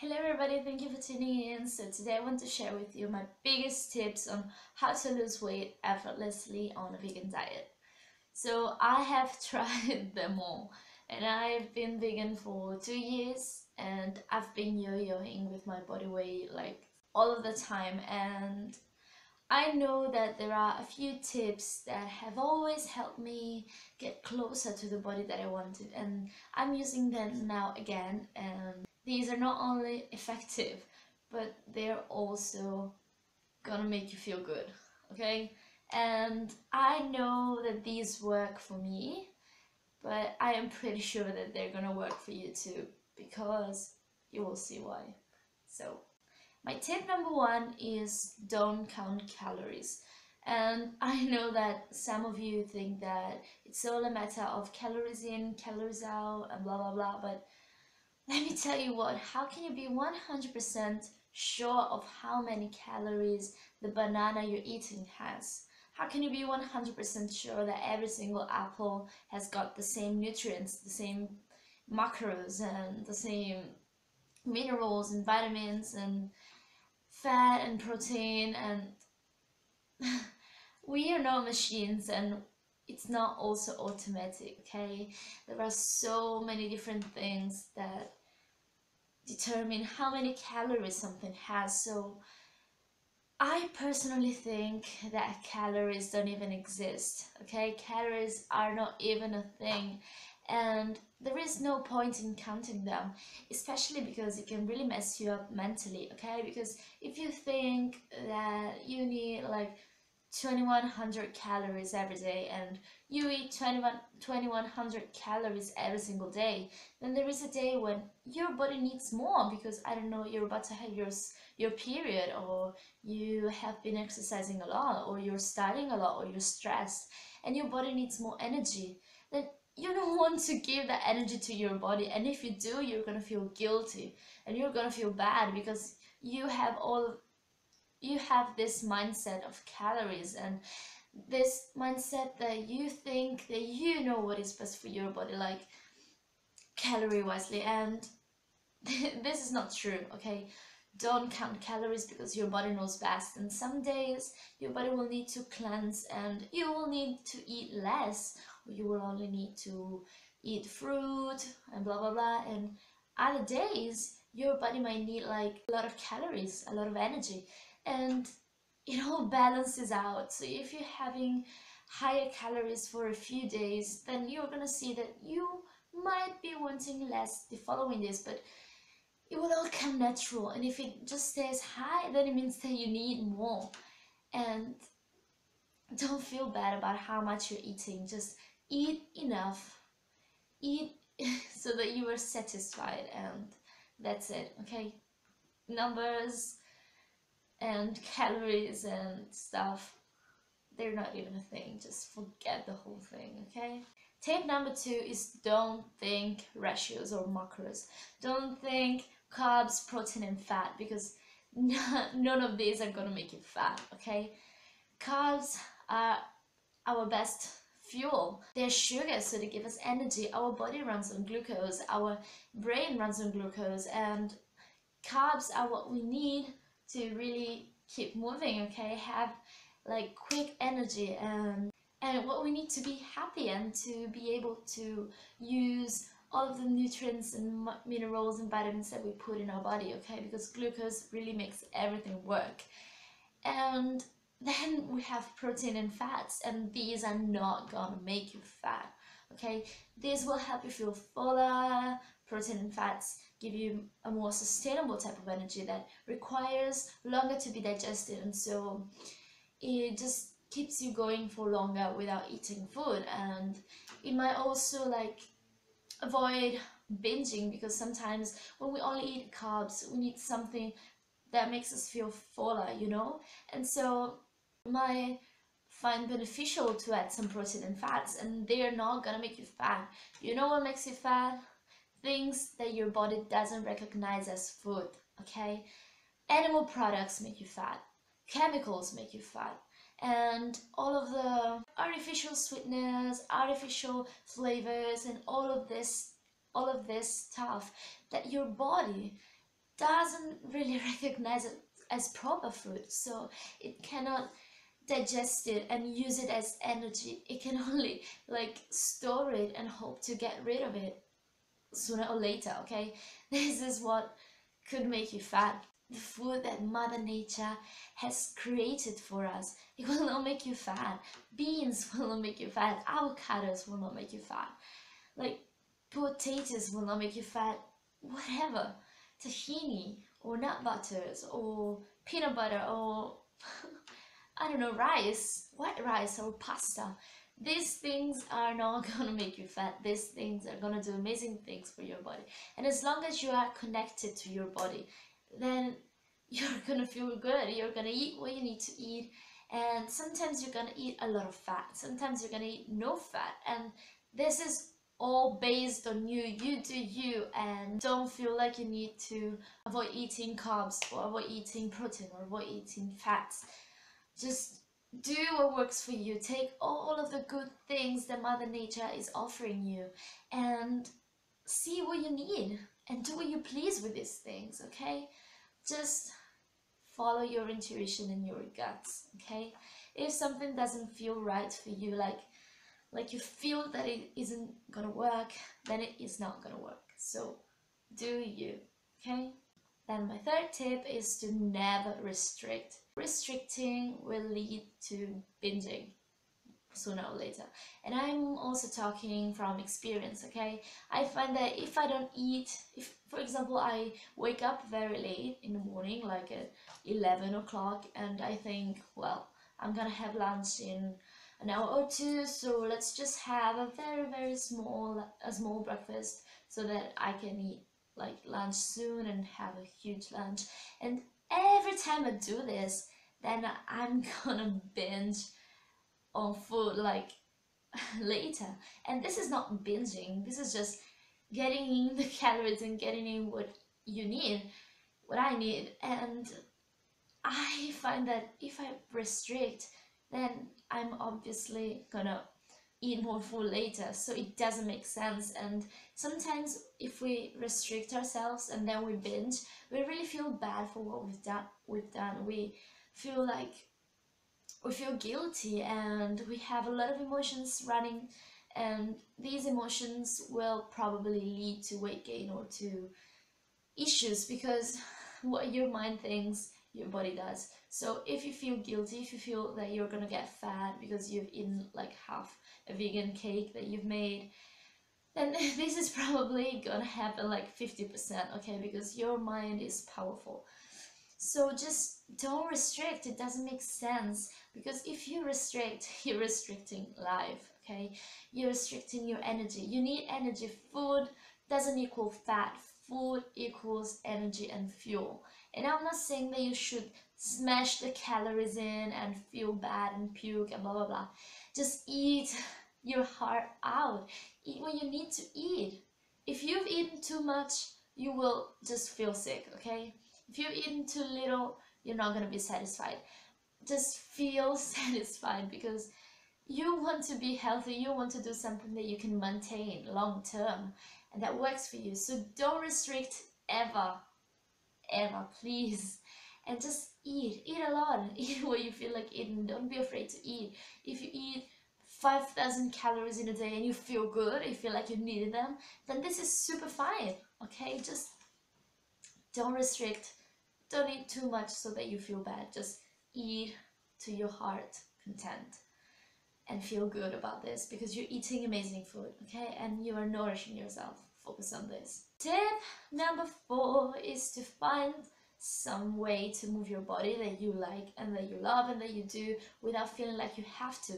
Hello everybody, thank you for tuning in. So today I want to share with you my biggest tips on how to lose weight effortlessly on a vegan diet. So I have tried them all and I've been vegan for 2 years and I've been yo-yoing with my body weight like all of the time, and I know that there are a few tips that have always helped me get closer to the body that I wanted, and I'm using them now again, and these are not only effective but they're also gonna make you feel good, okay? And I know that these work for me, but I am pretty sure that they're gonna work for you too, because you will see why. So my tip number one is don't count calories. And I know that some of you think that it's all a matter of calories in, calories out, and blah blah blah, but let me tell you what, how can you be 100% sure of how many calories the banana you're eating has? How can you be 100% sure that every single apple has got the same nutrients, the same macros, and the same minerals and vitamins and fat and protein? And we are not machines, and it's not also automatic, okay? There are so many different things that determine how many calories something has. So I personally think that calories don't even exist, okay? Calories are not even a thing, and there is no point in counting them, especially because it can really mess you up mentally, okay? Because if you think that you need like 2100 calories every day and you eat 2100 calories every single day, then there is a day when your body needs more because, I don't know, you're about to have your period, or you have been exercising a lot, or you're studying a lot, or you're stressed and your body needs more energy. Then you don't want to give that energy to your body, and if you do, you're gonna feel guilty and you're gonna feel bad because you have this mindset of calories and this mindset that you think that you know what is best for your body, like calorie wisely, and this is not true, okay? Don't count calories because your body knows best, and some days your body will need to cleanse and you will need to eat less, or you will only need to eat fruit and blah blah blah, and other days your body might need like a lot of calories, a lot of energy, and it all balances out. So if you're having higher calories for a few days, then you're gonna see that you might be wanting less the following days, but it will all come natural. And if it just stays high, then it means that you need more. And don't feel bad about how much you're eating. Just eat enough. Eat so that you are satisfied, and that's it, okay? Numbers and calories and stuff, they're not even a thing. Just forget the whole thing, okay? Tip number two is don't think ratios or macros. Don't think carbs, protein, and fat, because none of these are gonna make you fat, okay? Carbs are our best fuel. They're sugar, so they give us energy. Our body runs on glucose, our brain runs on glucose, and carbs are what we need to really keep moving, okay? Have like quick energy and what we need to be happy and to be able to use all of the nutrients and minerals and vitamins that we put in our body, okay? Because glucose really makes everything work. And then we have protein and fats, and these are not gonna make you fat, okay? These will help you feel fuller. Protein and fats give you a more sustainable type of energy that requires longer to be digested, and so it just keeps you going for longer without eating food. And it might also like avoid binging, because sometimes when we only eat carbs, we need something that makes us feel fuller, you know? And so you might find beneficial to add some protein and fats, and they're not gonna make you fat. You know what makes you fat? Things that your body doesn't recognize as food, okay? Animal products make you fat, chemicals make you fat, and all of the artificial sweeteners, artificial flavors, and all of this stuff that your body doesn't really recognize it as proper food, so it cannot digest it and use it as energy. It can only like store it and hope to get rid of it sooner or later, okay? This is what could make you fat. The food that Mother Nature has created for us, it will not make you fat. Beans will not make you fat. Avocados will not make you fat. Like potatoes will not make you fat. Whatever. Tahini or nut butters or peanut butter or I don't know, rice, white rice or pasta. These things are not gonna make you fat. These things are gonna do amazing things for your body. And as long as you are connected to your body, then you're gonna feel good. You're gonna eat what you need to eat. And sometimes you're gonna eat a lot of fat. Sometimes you're gonna eat no fat. And this is all based on you. You do you, and don't feel like you need to avoid eating carbs or avoid eating protein or avoid eating fats. Just do what works for you. Take all of the good things that Mother Nature is offering you and see what you need and do what you please with these things, okay? Just follow your intuition and your guts, okay? If something doesn't feel right for you, like you feel that it isn't gonna work, then it is not gonna work. So do you, okay? Then my third tip is to never restrict. Restricting will lead to binging sooner or later. And I'm also talking from experience, okay? I find that if I don't eat, if for example I wake up very late in the morning, like at 11 o'clock, and I think, well, I'm gonna have lunch in an hour or two, so let's just have a very small breakfast so that I can eat like lunch soon and have a huge lunch. And every time I do this, then I'm gonna binge on food like later. And this is not binging, this is just getting in the calories and getting in what you need, what I need. And I find that if I restrict, then I'm obviously gonna eat more food later, so it doesn't make sense. And sometimes if we restrict ourselves and then we binge, we really feel bad for what we've done. We feel like we feel guilty and we have a lot of emotions running, and these emotions will probably lead to weight gain or to issues, because what your mind thinks, your body does. So if you feel guilty, if you feel that you're gonna get fat because you've eaten like half a vegan cake that you've made, then this is probably gonna happen like 50%, okay? Because your mind is powerful. So just don't restrict. It doesn't make sense, because if you restrict, you're restricting life, okay? You're restricting your energy. You need energy. Food doesn't equal fat. Food equals energy and fuel. And I'm not saying that you should smash the calories in and feel bad and puke and blah blah blah. Just eat your heart out. Eat what you need to eat. If you've eaten too much, you will just feel sick, okay? If you've eaten too little, you're not gonna be satisfied. Just feel satisfied, because you want to be healthy. You want to do something that you can maintain long term and that works for you. So don't restrict ever, please. And just eat a lot. Eat what you feel like eating. Don't be afraid to eat. If you eat 5,000 calories in a day and you feel good, you feel like you needed them, then this is super fine, okay? Just don't restrict. Don't eat too much so that you feel bad. Just eat to your heart content and feel good about this, because you're eating amazing food, okay? And you are nourishing yourself. Focus on this. Tip number 4 is to find some way to move your body that you like and that you love and that you do without feeling like you have to,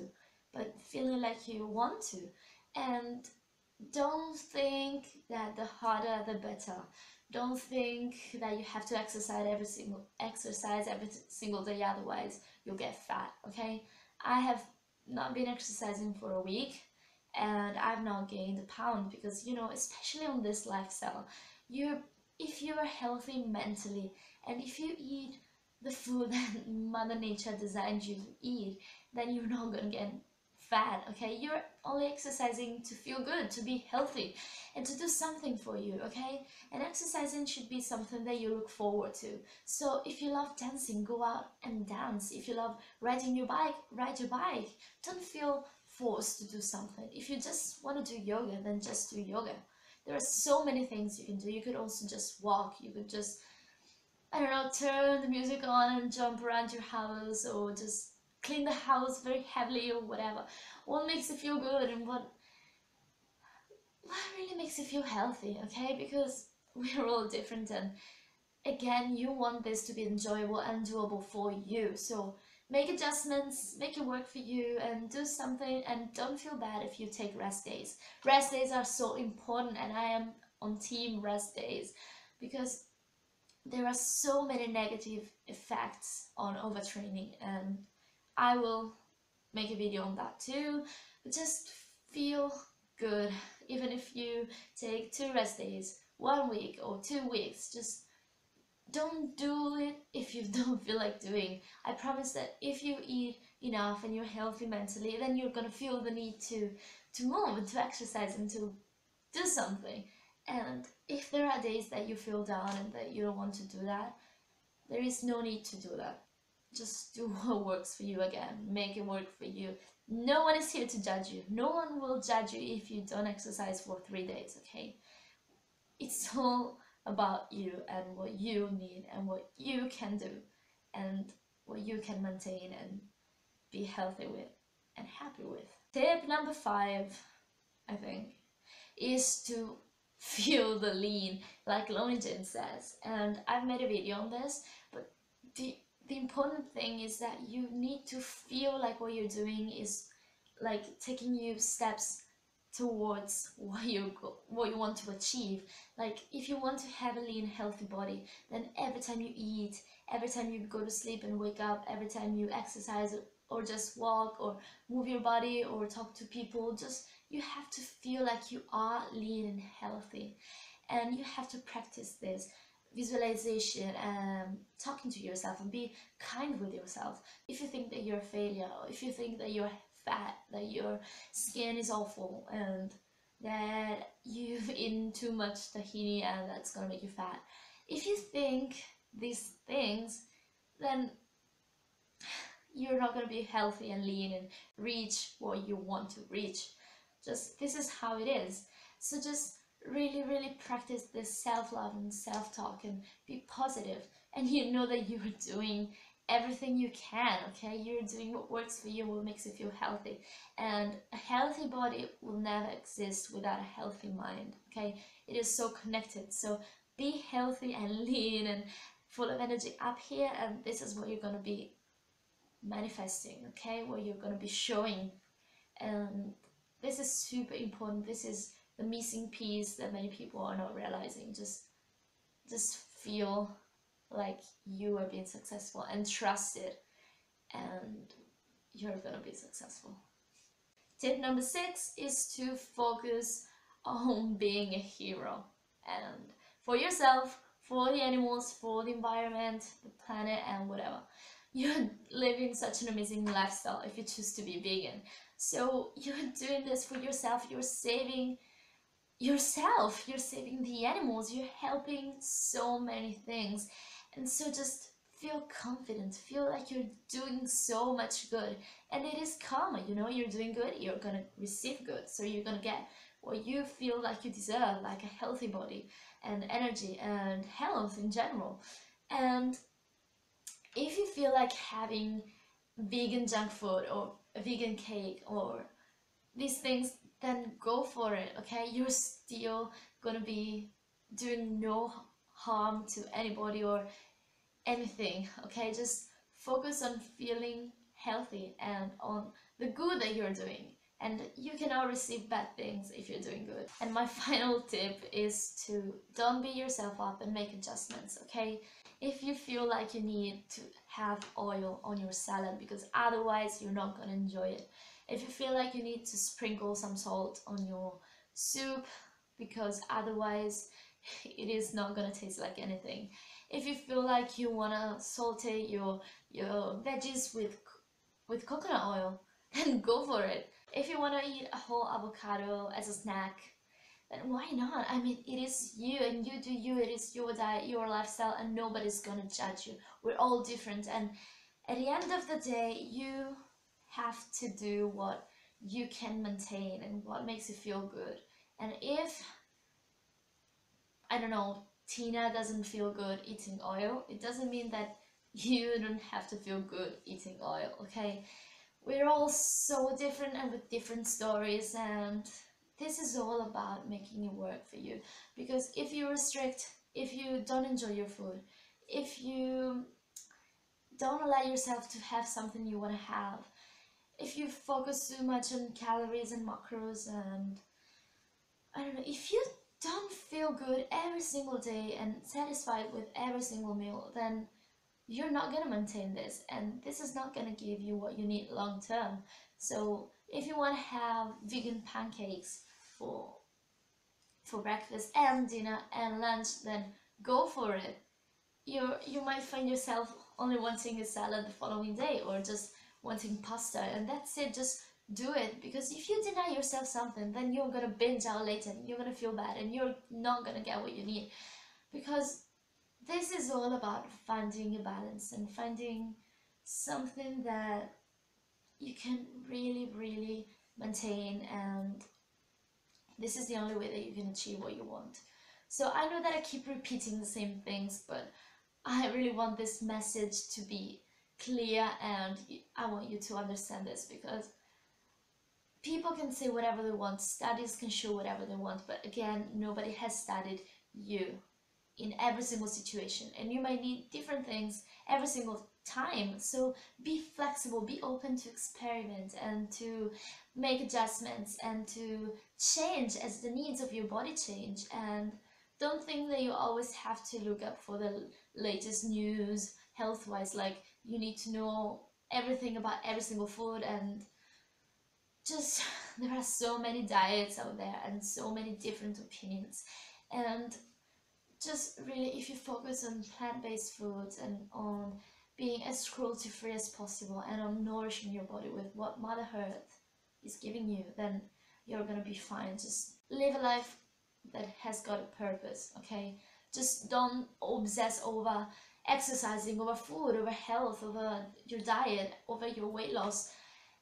but feeling like you want to. And don't think that the harder the better. Don't think that you have to exercise every single day, otherwise you'll get fat, okay? I have not been exercising for a week and I've not gained a pound, because, you know, especially on this lifestyle, if you are healthy mentally and if you eat the food that Mother Nature designed you to eat, then you're not gonna get fat, okay? You're only exercising to feel good, to be healthy, and to do something for you, okay? And exercising should be something that you look forward to. So if you love dancing, go out and dance. If you love riding your bike, ride your bike. Don't feel forced to do something. If you just want to do yoga, then just do yoga. There are so many things you can do. You could also just walk. You could just, I don't know, turn the music on and jump around your house, or just clean the house very heavily, or whatever. What makes you feel good and what really makes you feel healthy, okay? Because we're all different, and again, you want this to be enjoyable and doable for you. So make adjustments, make it work for you, and do something, and don't feel bad if you take rest days. Rest days are so important, and I am on team rest days, because there are so many negative effects on overtraining, and I will make a video on that too. But just feel good, even if you take 2 rest days, 1 week or 2 weeks. Just don't do it if you don't feel like doing. I promise that if you eat enough and you're healthy mentally, then you're gonna feel the need to move and to exercise and to do something. And if there are days that you feel down and that you don't want to do that, there is no need to do that. Just do what works for you again. Make it work for you. No one is here to judge you. No one will judge you if you don't exercise for 3 days, okay? It's all about you and what you need and what you can do and what you can maintain and be healthy with and happy with. Tip number 5, I think, is to feel the lean, like Lonely Jane says. And I've made a video on this, but the important thing is that you need to feel like what you're doing is like taking you steps towards what you want to achieve. Like if you want to have a lean, healthy body, then every time you eat, every time you go to sleep and wake up, every time you exercise or just walk or move your body or talk to people, just you have to feel like you are lean and healthy. And you have to practice this visualization and talking to yourself and be kind with yourself. If you think that you're a failure, or if you think that you're fat, that your skin is awful, and that you've eaten too much tahini and that's gonna make you fat, if you think these things, then you're not gonna be healthy and lean and reach what you want to reach. Just this is how it is. So just really practice this self-love and self-talk and be positive, and you know that you're doing everything you can, okay? You're doing what works for you, what makes you feel healthy, and a healthy body will never exist without a healthy mind, okay? It is so connected. So be healthy and lean and full of energy up here, and this is what you're gonna be manifesting, okay? What you're gonna be showing. And this is super important. This is the missing piece that many people are not realizing. Just feel like you are being successful and trust it, and you're gonna be successful. Tip number 6 is to focus on being a hero, and for yourself, for the animals, for the environment, the planet, and whatever. You're living such an amazing lifestyle if you choose to be vegan. So you're doing this for yourself, you're saving yourself, you're saving the animals, you're helping so many things. And so just feel confident, feel like you're doing so much good. And it is karma, you know, you're doing good, you're gonna receive good. So you're gonna get what you feel like you deserve, like a healthy body and energy and health in general. And if you feel like having vegan junk food or a vegan cake or these things, then go for it, okay? You're still gonna be doing no harm to anybody or anything, okay? Just focus on feeling healthy and on the good that you're doing, and you cannot receive bad things if you're doing good. And my final tip is to don't beat yourself up and make adjustments, okay? If you feel like you need to have oil on your salad because otherwise you're not gonna enjoy it, if you feel like you need to sprinkle some salt on your soup because otherwise it is not gonna taste like anything, if you feel like you wanna saute your veggies with coconut oil, then go for it. If you want to eat a whole avocado as a snack, then why not? I mean, it is you and you do you, it is your diet, your lifestyle, and nobody's gonna judge you. We're all different, and at the end of the day, you have to do what you can maintain and what makes you feel good. And if, I don't know, Tina doesn't feel good eating oil, it doesn't mean that you don't have to feel good eating oil, okay? We're all so different and with different stories, and this is all about making it work for you. Because if you restrict, if you don't enjoy your food, if you don't allow yourself to have something you want to have, if you focus too much on calories and macros, and I don't know, if you don't feel good every single day and satisfied with every single meal, then you're not going to maintain this, and this is not going to give you what you need long term. So if you want to have vegan pancakes for breakfast and dinner and lunch, then go for it. You might find yourself only wanting a salad the following day, or just wanting pasta, and that's it. Just do it, because if you deny yourself something, then you're gonna binge out later and you're gonna feel bad and you're not gonna get what you need. Because this is all about finding a balance and finding something that you can really maintain, and this is the only way that you can achieve what you want. So I know that I keep repeating the same things, but I really want this message to be clear, and I want you to understand this, because people can say whatever they want, studies can show whatever they want, but again, nobody has studied you in every single situation, and you might need different things every single time. So be flexible, be open to experiment and to make adjustments and to change as the needs of your body change. And don't think that you always have to look up for the latest news health wise, like you need to know everything about every single food. And just there are so many diets out there and so many different opinions, and just really, if you focus on plant-based foods and on being as cruelty-free as possible and on nourishing your body with what Mother Earth is giving you, then you're gonna be fine. Just live a life that has got a purpose, okay? Just don't obsess over exercising, over food, over health, over your diet, over your weight loss.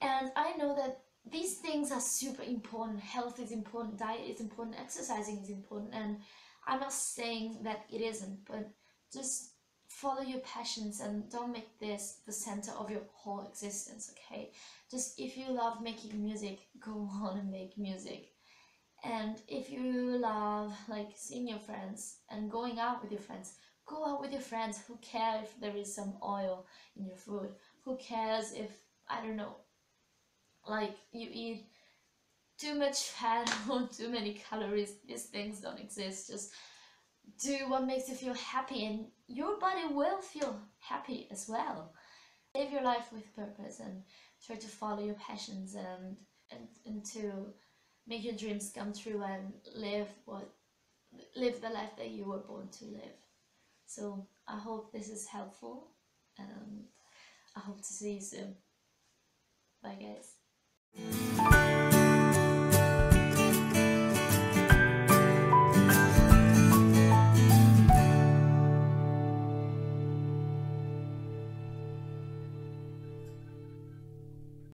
And I know that these things are super important. Health is important, diet is important, exercising is important, and I'm not saying that it isn't, but just follow your passions and don't make this the center of your whole existence, okay? Just if you love making music, go on and make music. And if you love like seeing your friends and going out with your friends, go out with your friends. Who cares if there is some oil in your food? Who cares if, I don't know, like you eat too much fat or too many calories? These things don't exist. Just do what makes you feel happy, and your body will feel happy as well. Live your life with purpose and try to follow your passions and to make your dreams come true and live the life that you were born to live. So I hope this is helpful, and I hope to see you soon. Bye guys.